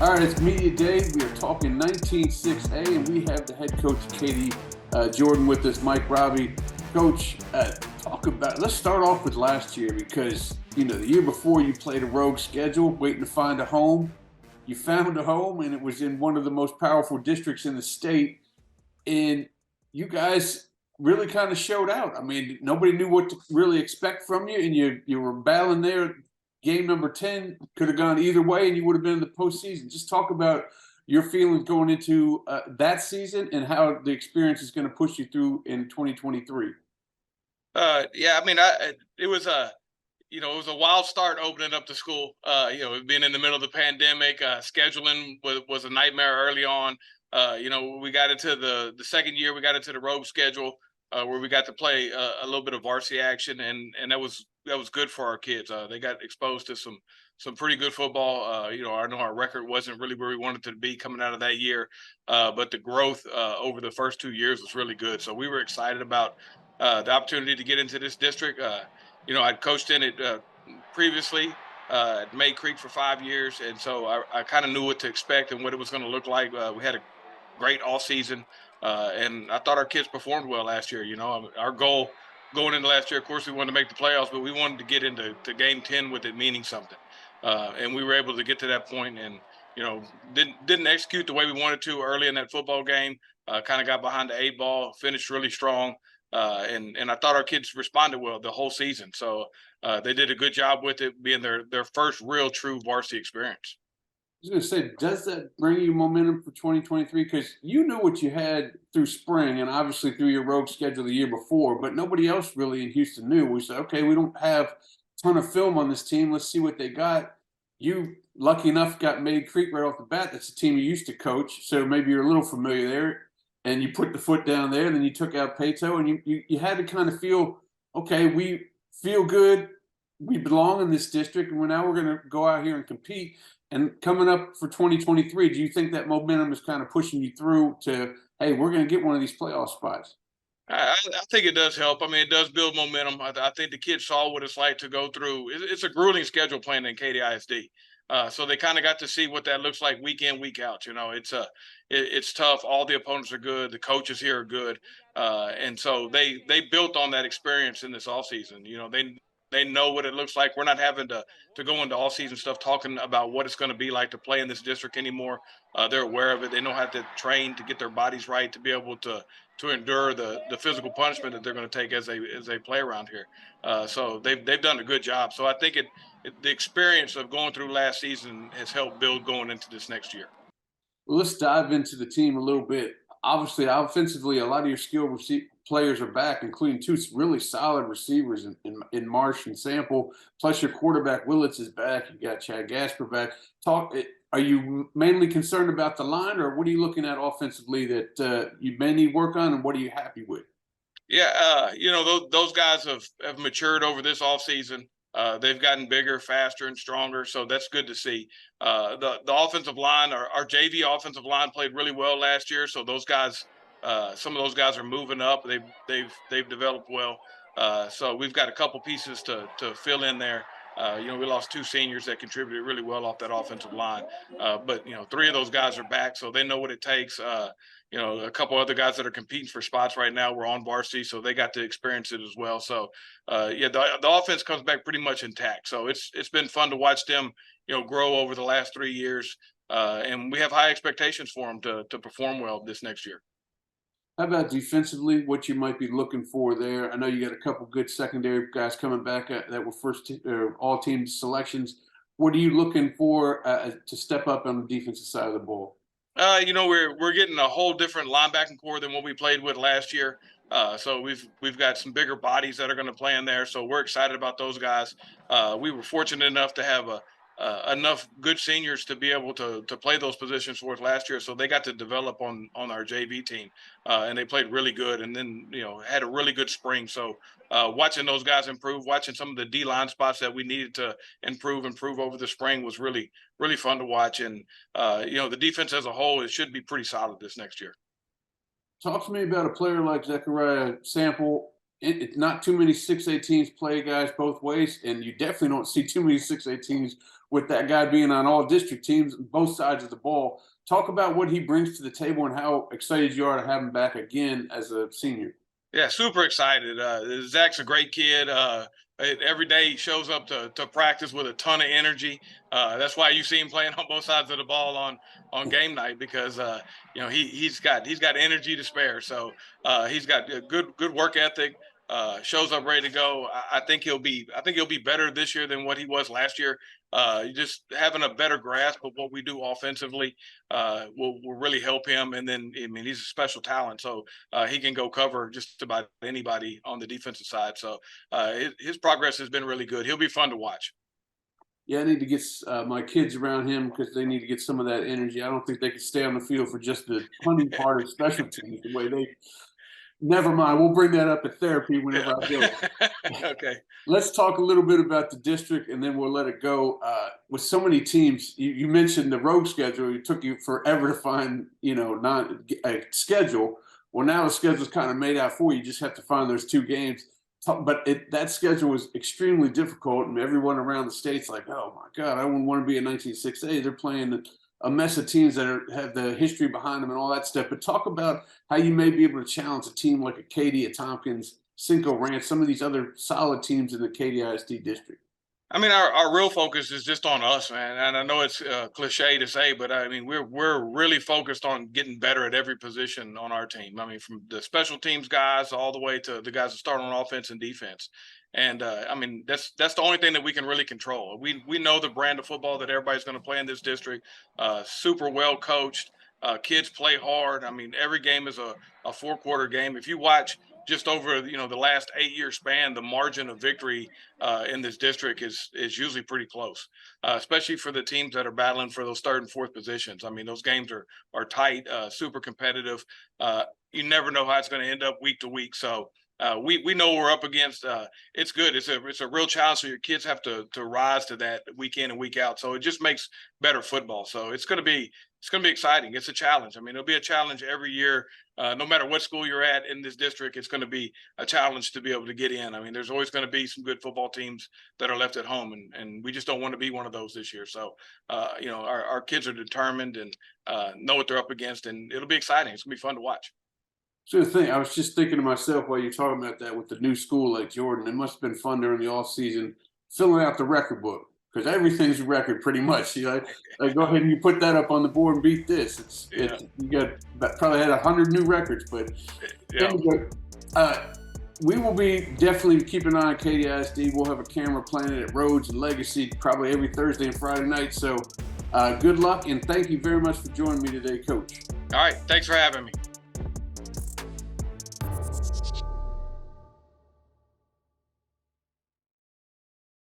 All right, it's Media Day. We are talking 19-6A, and we have the head coach, Katy Jordan, with us, Mike Rabe. Coach, let's start off with last year because, the year before you played a rogue schedule, waiting to find a home. You found a home, and it was in one of the most powerful districts in the state. And you guys really kind of showed out. I mean, nobody knew what to really expect from you, and you were battling there. Game number 10 could have gone either way, and you would have been in the postseason. Just talk about your feelings going into that season and how the experience is going to push you through in 2023. Yeah, I mean, it was it was a wild start opening up the school. Being in the middle of the pandemic, scheduling was a nightmare early on. We got into the second year, we got into the rogue schedule where we got to play a little bit of varsity action, and that was good for our kids. They got exposed to some pretty good football. I know our record wasn't really where we wanted to be coming out of that year, but the growth over the first 2 years was really good. So we were excited about the opportunity to get into this district. I'd coached in it previously at May Creek for 5 years, and so I kind of knew what to expect and what it was going to look like. We had a great all season, and I thought our kids performed well last year. Our goal going into last year, of course, we wanted to make the playoffs, but we wanted to get into Game 10 with it meaning something, and we were able to get to that point, and didn't execute the way we wanted to early in that football game. Kind of got behind the eight ball, finished really strong. And I thought our kids responded well the whole season. So they did a good job with it being their first real true varsity experience. I was going to say, does that bring you momentum for 2023? Because you knew what you had through spring and obviously through your rogue schedule the year before, but nobody else really in Houston knew. We said, okay, we don't have a ton of film on this team. Let's see what they got. You, lucky enough, got May Creek right off the bat. That's a team you used to coach, so maybe you're a little familiar there. And you put the foot down there, and then you took out Pato, and you had to kind of feel, okay, we feel good. We belong in this district, and we're going to go out here and compete. And coming up for 2023, do you think that momentum is kind of pushing you through to, hey, we're going to get one of these playoff spots? I think it does help. I mean, it does build momentum. I think the kids saw what it's like to go through. It's a grueling schedule playing in Katy ISD. So they kind of got to see what that looks like week in, week out. It's tough. All the opponents are good. The coaches here are good, and so they built on that experience in this off season. They know what it looks like. We're not having to go into all season stuff talking about what it's going to be like to play in this district anymore. They're aware of it. They know how to train to get their bodies right to be able to endure the physical punishment that they're going to take as they play around here. So they've done a good job. So I think the experience of going through last season has helped build going into this next year. Well, let's dive into the team a little bit. Obviously, offensively, a lot of your skilled players are back, including two really solid receivers in Marsh and Sample. Plus, your quarterback Willits is back. You got Chad Gasper back. Are you mainly concerned about the line, or what are you looking at offensively that you may need work on, and what are you happy with? Yeah, those guys have matured over this offseason. They've gotten bigger, faster, and stronger, so that's good to see. The offensive line, our JV offensive line, played really well last year. So those guys, some of those guys are moving up. They've developed well. So we've got a couple pieces to fill in there. We lost two seniors that contributed really well off that offensive line, but three of those guys are back, so they know what it takes. A couple other guys that are competing for spots right now were on varsity, so they got to experience it as well. So, the offense comes back pretty much intact. So it's been fun to watch them, grow over the last 3 years, and we have high expectations for them to perform well this next year. How about defensively, what you might be looking for there? I know you got a couple good secondary guys coming back that were all-team selections. What are you looking for to step up on the defensive side of the ball? We're getting a whole different linebacking core than what we played with last year. So we've got some bigger bodies that are going to play in there. So we're excited about those guys. We were fortunate enough to have enough good seniors to be able to play those positions for us last year. So they got to develop on our JV team, and they played really good. And then had a really good spring. So watching those guys improve, watching some of the D line spots that we needed to improve over the spring was really fun to watch. And the defense as a whole, it should be pretty solid this next year. Talk to me about a player like Zechariah Sample. it's not too many 6A teams play guys both ways, and you definitely don't see too many 6A teams with that guy being on all district teams, both sides of the ball. Talk about what he brings to the table and how excited you are to have him back again as a senior. Yeah, super excited. Zach's a great kid. Every day he shows up to practice with a ton of energy. That's why you see him playing on both sides of the ball on game night, because he's got energy to spare. So he's got a good work ethic. Shows up ready to go. I think he'll be better this year than what he was last year. Just having a better grasp of what we do offensively will really help him. And then, I mean, he's a special talent, so he can go cover just about anybody on the defensive side. So his progress has been really good. He'll be fun to watch. Yeah, I need to get my kids around him because they need to get some of that energy. I don't think they can stay on the field for just the punting part of special teams the way they. Never mind. We'll bring that up at therapy whenever I go. Okay. Let's talk a little bit about the district, and then we'll let it go. With so many teams, you mentioned the rogue schedule. It took you forever to find, not a schedule. Well, now the schedule's kind of made out for you. You just have to find those 2 games. But that schedule was extremely difficult, and everyone around the state's like, oh, my God, I wouldn't want to be in 19-6A. They're playing a mess of teams that have the history behind them and all that stuff. But talk about how you may be able to challenge a team like a Katy, a Tompkins, Cinco Ranch, some of these other solid teams in the Katy ISD district. I mean, our real focus is just on us, man. And I know it's cliche to say, but I mean, we're really focused on getting better at every position on our team. I mean, from the special teams guys all the way to the guys that start on offense and defense. And I mean, that's the only thing that we can really control. We know the brand of football that everybody's going to play in this district. Super well coached. Kids play hard. I mean, every game is a 4-quarter game. If you watch just over the last 8-year span, the margin of victory in this district is usually pretty close, especially for the teams that are battling for those 3rd and 4th positions. I mean, those games are tight, super competitive. You never know how it's going to end up week to week. So we know we're up against. It's good. It's a real challenge. So your kids have to rise to that week in and week out. So it just makes better football. So it's going to be exciting. It's a challenge. I mean, it'll be a challenge every year. No matter what school you're at in this district, it's going to be a challenge to be able to get in. I mean, there's always going to be some good football teams that are left at home, and we just don't want to be one of those this year. So, our kids are determined and know what they're up against, and it'll be exciting. It's going to be fun to watch. So the thing, I was just thinking to myself while you're talking about that with the new school like Jordan, it must have been fun during the off season filling out the record book, because everything's a record pretty much. Like go ahead and you put that up on the board and beat this. You got probably had 100 new records, but anyway, we will be definitely keeping an eye on Katy ISD. We'll have a camera planted at Rhodes and Legacy probably every Thursday and Friday night. So good luck, and thank you very much for joining me today, Coach. All right, thanks for having me.